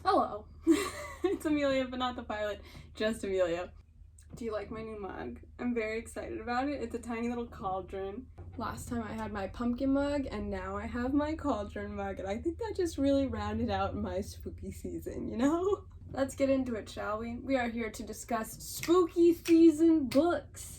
Hello, it's Amelia, but not the pilot, just Amelia. Do you like my new mug? I'm very excited about it. It's a tiny little cauldron. Last time I had my pumpkin mug, and now I have my cauldron mug, and I think that just really rounded out my spooky season, you know? Let's get into it, shall we? We are here to discuss spooky season books.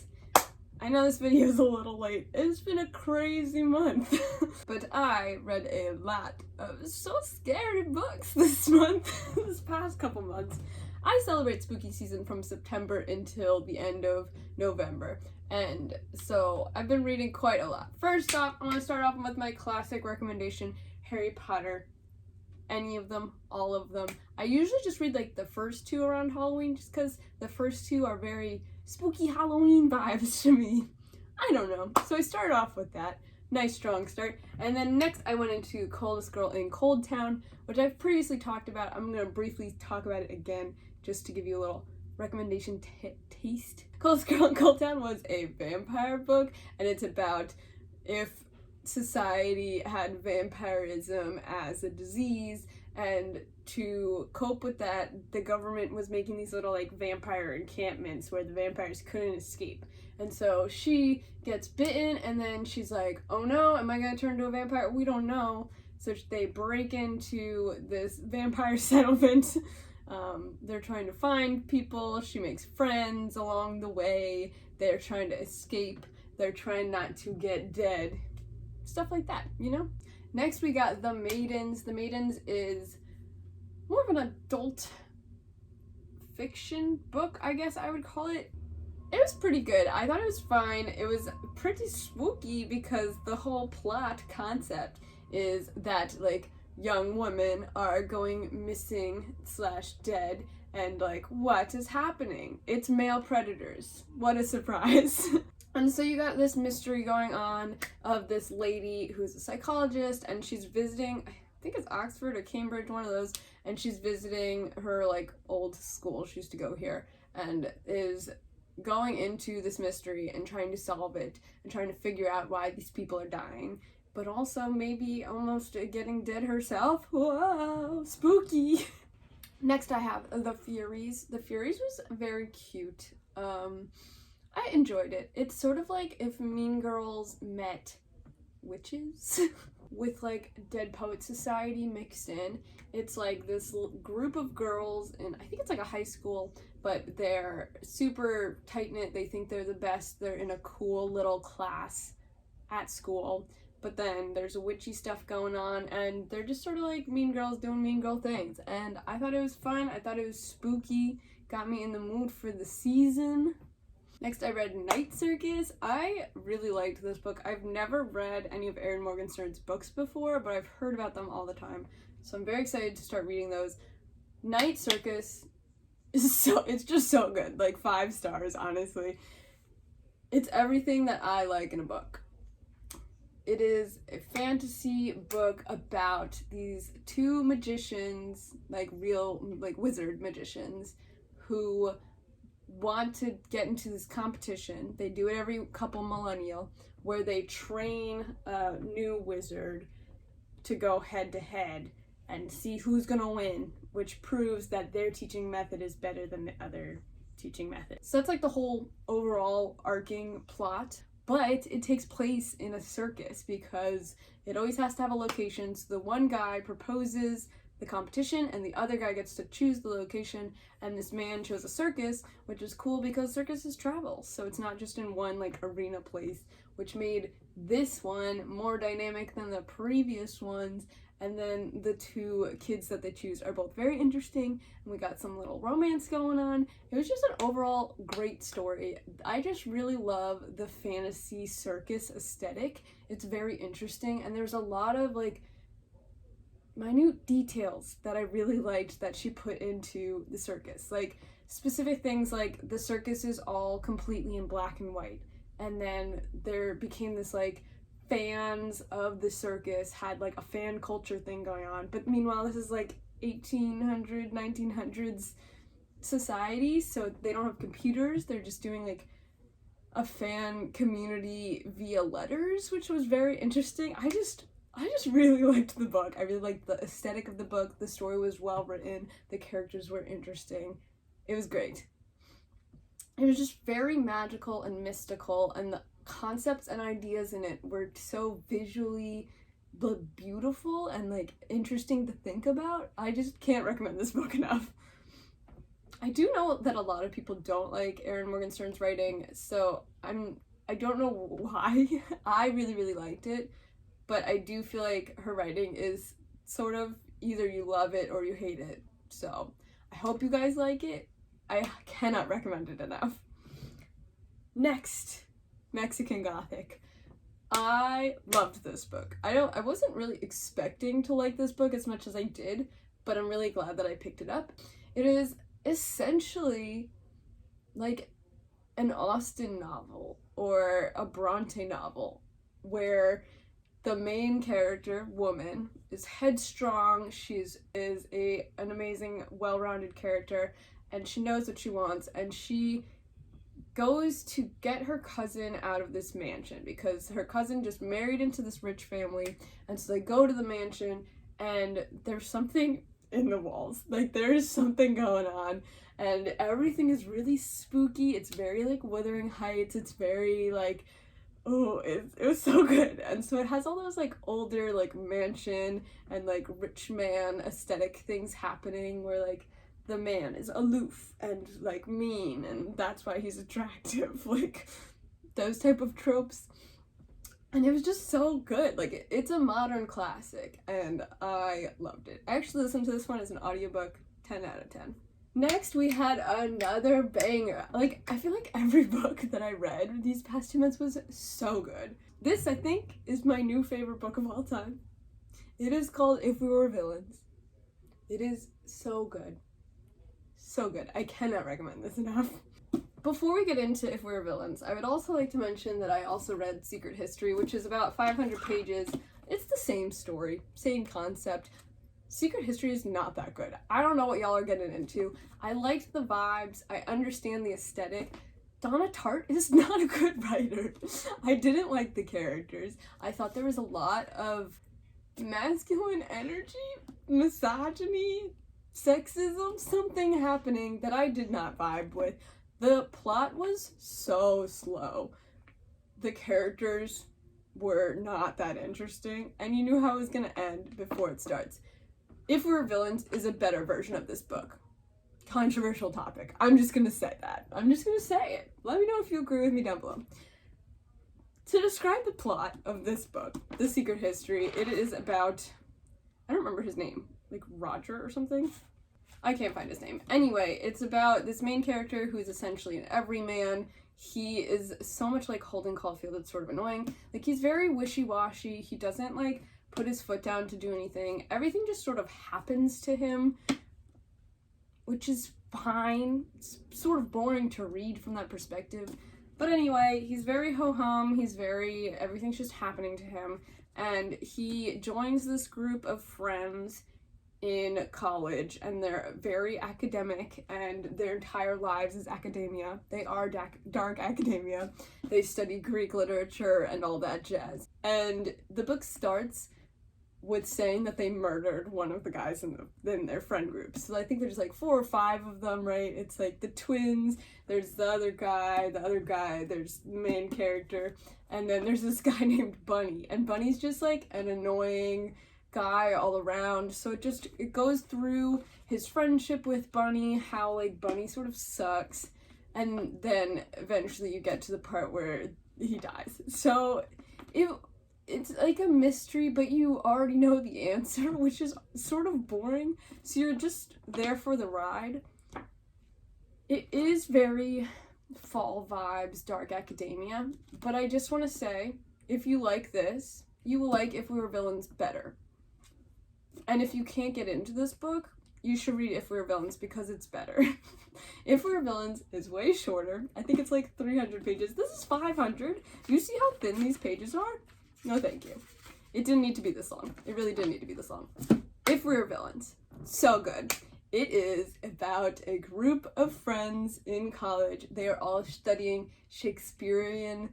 I know this video is a little late. It's been a crazy month. But I read a lot of so scary books this month, this past couple months. I celebrate spooky season from September until the end of November. And so I've been reading quite a lot. First off, I want to start off with my classic recommendation, Harry Potter. Any of them, all of them. I usually just read like the first two around Halloween just because the first two are very spooky Halloween vibes to me. I don't know. So I started off with that. Nice strong start. And then next I went into Coldest Girl in Coldtown, which I've previously talked about. I'm going to briefly talk about it again just to give you a little recommendation taste. Coldest Girl in Coldtown was a vampire book, and it's about if society had vampirism as a disease, and to cope with that, the government was making these little like vampire encampments where the vampires couldn't escape. And so she gets bitten, and then she's like, oh no, am I gonna turn into a vampire? We don't know. So they break into this vampire settlement. They're trying to find people. She makes friends along the way. They're trying to escape. They're trying not to get dead. Stuff like that, you know? Next we got The Maidens. The Maidens is more of an adult fiction book, I guess I would call it. It was pretty good. I thought it was fine. It was pretty spooky because the whole plot concept is that like young women are going missing / dead, and like, what is happening? It's male predators. What a surprise. And so you got this mystery going on of this lady who's a psychologist, and she's visiting, I think it's Oxford or Cambridge, one of those, and she's visiting her like old school. She used to go here, and is going into this mystery and trying to solve it and trying to figure out why these people are dying, but also maybe almost getting dead herself. Whoa, spooky. Next I have The Furies. The Furies was very cute. I enjoyed it. It's sort of like if Mean Girls met witches with like Dead Poet Society mixed in. It's like this group of girls, and I think it's like a high school, but they're super tight-knit. They think they're the best. They're in a cool little class at school, but then there's witchy stuff going on, and they're just sort of like mean girls doing mean girl things. And I thought it was fun. I thought it was spooky. Got me in the mood for the season. Next, I read Night Circus. I really liked this book. I've never read any of Erin Morgenstern's books before, but I've heard about them all the time. So I'm very excited to start reading those. Night Circus is it's just so good. Like 5 stars, honestly. It's everything that I like in a book. It is a fantasy book about these 2 magicians, like real, like wizard magicians, who want to get into this competition. They do it every couple millennial, where they train a new wizard to go head to head and see who's gonna win, which proves that their teaching method is better than the other teaching method. So that's like the whole overall arcing plot, but it takes place in a circus because it always has to have a location. So the one guy proposes the competition, and the other guy gets to choose the location, and this man chose a circus, which is cool because circuses travel, so it's not just in one like arena place, which made this one more dynamic than the previous ones. And then the 2 kids that they choose are both very interesting, and we got some little romance going on. It was just an overall great story. I just really love the fantasy circus aesthetic. It's very interesting, and there's a lot of like minute details that I really liked that she put into the circus. Like specific things like the circus is all completely in black and white, and then there became this like fans of the circus had like a fan culture thing going on, but meanwhile this is like 1900s society, so they don't have computers. They're just doing like a fan community via letters, which was very interesting. I just really liked the book. I really liked the aesthetic of the book. The story was well written. The characters were interesting. It was great. It was just very magical and mystical, and the concepts and ideas in it were so visually beautiful and like interesting to think about. I just can't recommend this book enough. I do know that a lot of people don't like Erin Morgenstern's writing, so I don't know why. I really liked it, but I do feel like her writing is sort of either you love it or you hate it. So I hope you guys like it. I cannot recommend it enough. Next, Mexican Gothic. I loved this book. I wasn't really expecting to like this book as much as I did, but I'm really glad that I picked it up. It is essentially like an Austen novel or a Bronte novel where the main character, woman, is headstrong. She's an amazing, well-rounded character, and she knows what she wants, and she goes to get her cousin out of this mansion because her cousin just married into this rich family, and so they go to the mansion, and there's something in the walls. Like, there's something going on, and everything is really spooky. It's very, like, Wuthering Heights. It's very, like, oh, it was so good. And so it has all those, like, older, like, mansion and, like, rich man aesthetic things happening where, like, the man is aloof and like mean, and that's why he's attractive, like those type of tropes. And it was just so good. Like, it's a modern classic, and I loved it. I actually listened to this one as an audiobook. 10 out of 10. Next, we had another banger. Like, I feel like every book that I read these past 2 months was so good. This, I think, is my new favorite book of all time. It is called If We Were Villains. It is so good. So good. I cannot recommend this enough. Before we get into If We Were Villains, I would also like to mention that I also read Secret History, which is about 500 pages. It's the same story, same concept. Secret History is not that good. I don't know what y'all are getting into. I liked the vibes. I understand the aesthetic. Donna Tart is not a good writer. I didn't like the characters. I thought there was a lot of masculine energy, misogyny, sexism, something happening that I did not vibe with. The plot was so slow. The characters were not that interesting, and you knew how it was going to end before it starts. If We Were Villains is a better version of this book. Controversial topic. I'm just going to say that. I'm just going to say it. Let me know if you agree with me down below. To describe the plot of this book, The Secret History, it is about, I don't remember his name, like Roger or something? I can't find his name. Anyway, it's about this main character who is essentially an everyman. He is so much like Holden Caulfield, it's sort of annoying. Like, he's very wishy-washy. He doesn't, like, put his foot down to do anything. Everything just sort of happens to him, which is fine. It's sort of boring to read from that perspective. But anyway, he's very ho-hum. Everything's just happening to him. And he joins this group of friends in college, and they're very academic, and their entire lives is academia. They are dark academia. They study Greek literature and all that jazz. And the book starts with saying that they murdered one of the guys in their friend group. So I think there's like 4 or 5 of them, right? It's like the twins, there's the other guy, there's the main character, and then there's this guy named Bunny. And Bunny's just like an annoying guy all around. So it goes through his friendship with Bunny, how like Bunny sort of sucks, and then eventually you get to the part where he dies. So it's like a mystery, but you already know the answer, which is sort of boring, so you're just there for the ride. It is very fall vibes, dark academia, but I just want to say, if you like this, you will like If We Were Villains better. And if you can't get into this book, you should read If We Were Villains because it's better. If We Were Villains is way shorter. I think it's like 300 pages. This is 500. Do you see how thin these pages are? No, thank you. It didn't need to be this long. It really didn't need to be this long. If We Were Villains. So good. It is about a group of friends in college. They are all studying Shakespearean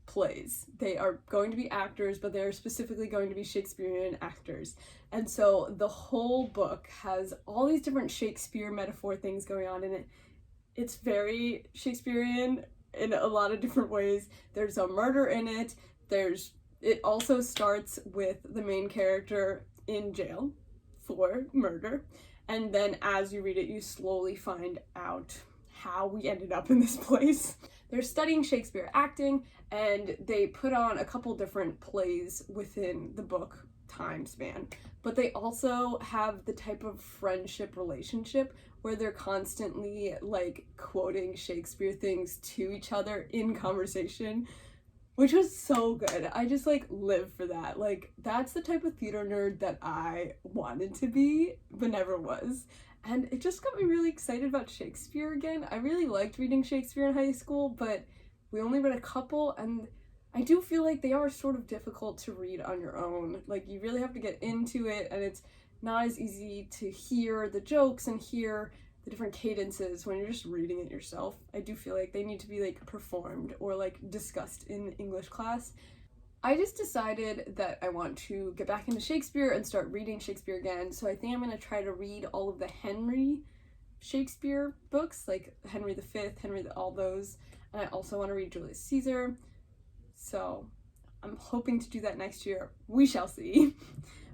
plays. They are going to be actors, but they're specifically going to be Shakespearean actors. And so the whole book has all these different Shakespeare metaphor things going on in it. It's very Shakespearean in a lot of different ways. There's a murder in it. It also starts with the main character in jail for murder. And then as you read it, you slowly find out how we ended up in this place. They're studying Shakespeare acting, and they put on a couple different plays within the book time span. But they also have the type of friendship relationship where they're constantly like quoting Shakespeare things to each other in conversation, which was so good. I just like live for that. Like, that's the type of theater nerd that I wanted to be but never was. And it just got me really excited about Shakespeare again. I really liked reading Shakespeare in high school, but we only read a couple, and I do feel like they are sort of difficult to read on your own. Like, you really have to get into it, and it's not as easy to hear the jokes and hear the different cadences when you're just reading it yourself. I do feel like they need to be like performed or like discussed in English class. I just decided that I want to get back into Shakespeare and start reading Shakespeare again, so I think I'm going to try to read all of the Henry Shakespeare books, like Henry V, all those, and I also want to read Julius Caesar, so I'm hoping to do that next year. We shall see.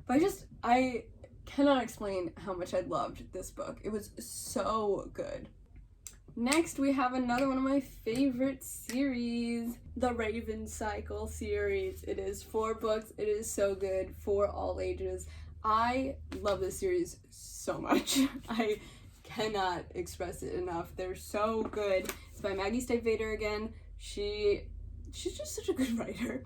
But I cannot explain how much I loved this book. It was so good. Next, we have another one of my favorite series, the Raven Cycle series. It is 4 books. It is so good for all ages. I love this series so much. I cannot express it enough. They're so good. It's by Maggie Stiefvater again. She's just such a good writer.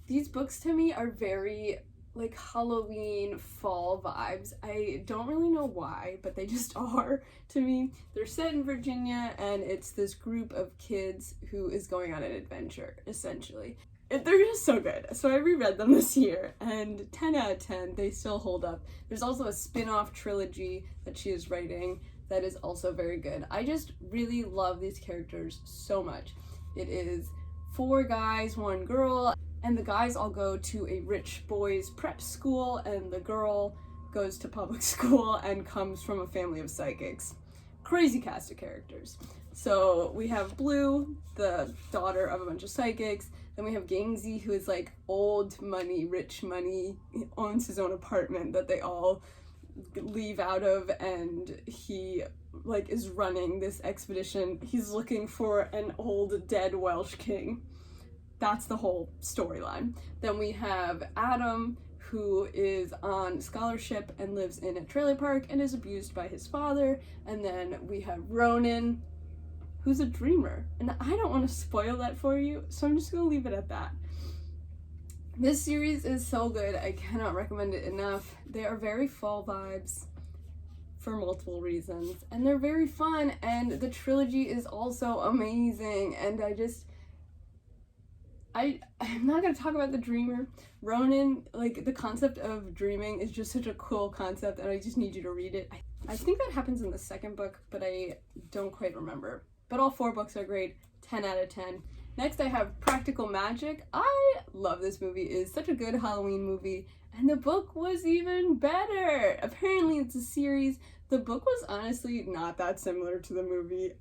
These books to me are very like Halloween fall vibes. I don't really know why, but they just are to me. They're set in Virginia, and it's this group of kids who is going on an adventure, essentially. They're just so good. So I reread them this year, and 10 out of 10, they still hold up. There's also a spin-off trilogy that she is writing that is also very good. I just really love these characters so much. It is 4 guys, 1 girl, and the guys all go to a rich boys prep school, and the girl goes to public school and comes from a family of psychics. Crazy cast of characters. So we have Blue, the daughter of a bunch of psychics. Then we have Gangsy, who is like old money, rich money. He owns his own apartment that they all leave out of, and he like is running this expedition. He's looking for an old dead Welsh king. That's the whole storyline. Then we have Adam, who is on scholarship and lives in a trailer park and is abused by his father. And then we have Ronan, who's a dreamer. And I don't want to spoil that for you, so I'm just going to leave it at that. This series is so good. I cannot recommend it enough. They are very fall vibes for multiple reasons, and they're very fun, and the trilogy is also amazing, and I'm not going to talk about the dreamer. Ronan, like, the concept of dreaming is just such a cool concept, and I just need you to read it. I think that happens in the second book, but I don't quite remember. But all 4 books are great, 10 out of 10. Next, I have Practical Magic. I love this movie. It's such a good Halloween movie, and the book was even better. Apparently, it's a series. The book was honestly not that similar to the movie.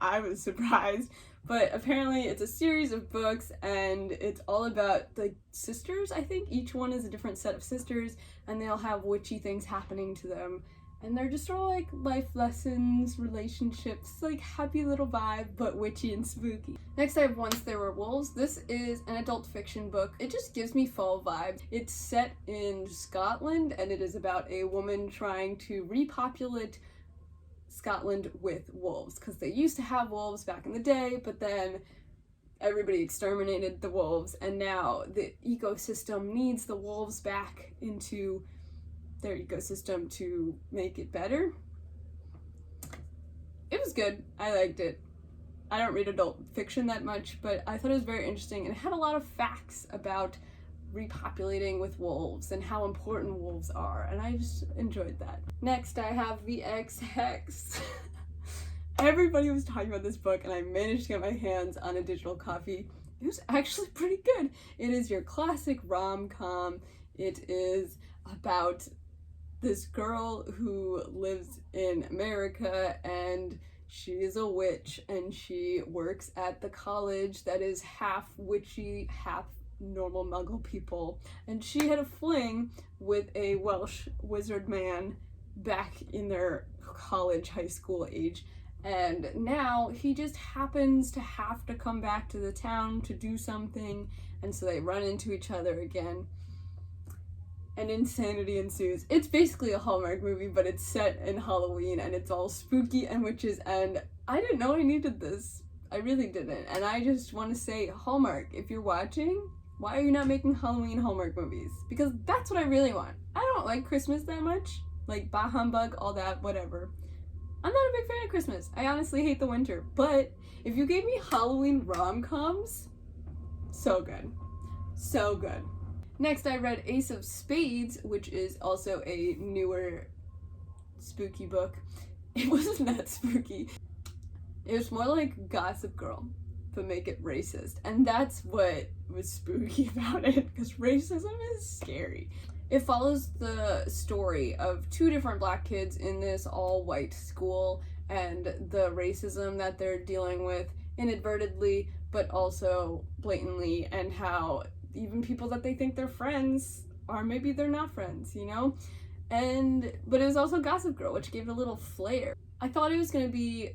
I was surprised. But apparently it's a series of books, and it's all about the sisters, I think. Each one is a different set of sisters, and they all have witchy things happening to them. And they're just all like life lessons, relationships, like happy little vibe, but witchy and spooky. Next I have Once There Were Wolves. This is an adult fiction book. It just gives me fall vibes. It's set in Scotland, and it is about a woman trying to repopulate Scotland with wolves, because they used to have wolves back in the day, but then everybody exterminated the wolves, and now the ecosystem needs the wolves back into their ecosystem to make it better. It was good. I liked it. I don't read adult fiction that much, but I thought it was very interesting, and it had a lot of facts about repopulating with wolves and how important wolves are, and I just enjoyed that. Next, I have The Ex-Hex. Everybody was talking about this book, and I managed to get my hands on a digital copy. It was actually pretty good. It is your classic rom-com. It is about this girl who lives in America, and she is a witch, and she works at the college that is half witchy, half normal muggle people. And she had a fling with a Welsh wizard man back in their college, high school age. And now he just happens to have to come back to the town to do something, and so they run into each other again. And insanity ensues. It's basically a Hallmark movie, but it's set in Halloween, and it's all spooky and witches, and I didn't know I needed this. I really didn't. And I just want to say, Hallmark, if you're watching, why are you not making Halloween Hallmark movies? Because that's what I really want. I don't like Christmas that much. Like, bah humbug, all that, whatever. I'm not a big fan of Christmas. I honestly hate the winter. But if you gave me Halloween rom-coms, so good. So good. Next, I read Ace of Spades, which is also a newer spooky book. It wasn't that spooky. It was more like Gossip Girl, but make it racist. And that's what was spooky about it, because racism is scary. It follows the story of two different black kids in this all-white school, and the racism that they're dealing with inadvertently, but also blatantly, and how even people that they think they're friends are maybe they're not friends, you know? But it was also Gossip Girl, which gave it a little flair. I thought it was gonna be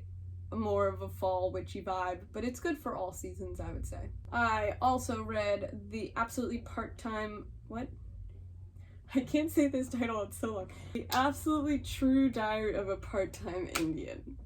more of a fall witchy vibe, but it's good for all seasons, I would say. I also read the absolutely part-time, what? I can't say this title, it's so long. The Absolutely True Diary of a Part-Time Indian.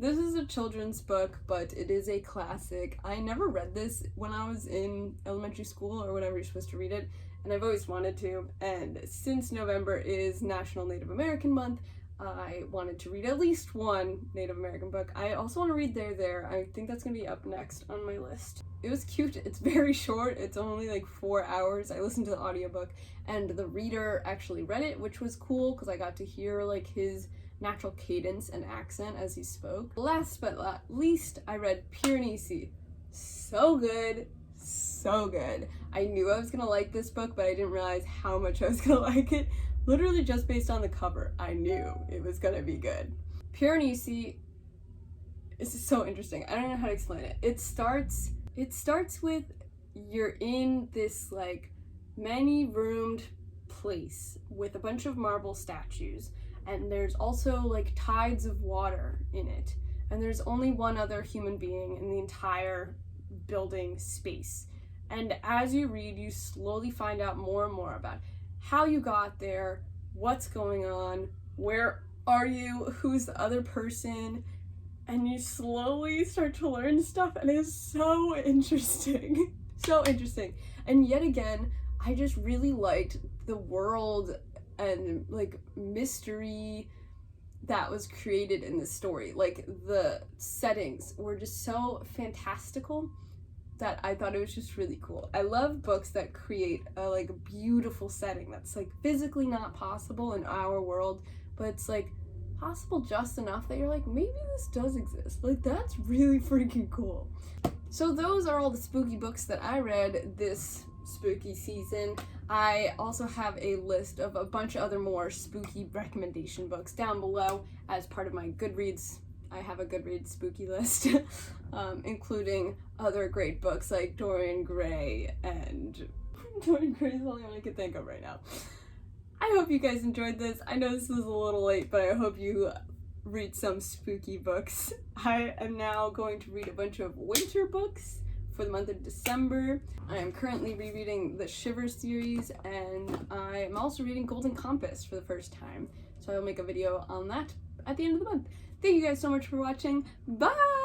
This is a children's book, but it is a classic. I never read this when I was in elementary school or whenever you're supposed to read it, and I've always wanted to. And since November is National Native American Month, I wanted to read at least one Native American book. I also want to read There. I think that's going to be up next on my list. It was cute. It's very short. It's only like 4 hours. I listened to the audiobook, and the reader actually read it, which was cool because I got to hear like his natural cadence and accent as he spoke. Last but not least, I read Piranesi. So good. So good. I knew I was gonna like this book, but I didn't realize how much I was gonna like it. Literally just based on the cover, I knew it was gonna be good. Piranesi is so interesting. I don't know how to explain it. It starts with you're in this like many-roomed place with a bunch of marble statues, and there's also like tides of water in it, and there's only one other human being in the entire building space. And as you read, you slowly find out more and more about how you got there, what's going on, where are you, who's the other person, and you slowly start to learn stuff, and it is so interesting. So interesting. And yet again, I just really liked the world and like mystery that was created in this story. Like the settings were just so fantastical that I thought it was just really cool. I love books that create a like beautiful setting that's like physically not possible in our world, but it's like possible just enough that you're like, maybe this does exist. Like that's really freaking cool. So those are all the spooky books that I read this spooky season. I also have a list of a bunch of other more spooky recommendation books down below as part of my Goodreads. I have a Goodreads spooky list, including other great books like Dorian Gray, and Dorian Gray is the only one I can think of right now. I hope you guys enjoyed this. I know this was a little late, but I hope you read some spooky books. I am now going to read a bunch of winter books for the month of December. I am currently rereading the Shivers series, and I am also reading Golden Compass for the first time. So I will make a video on that at the end of the month. Thank you guys so much for watching. Bye!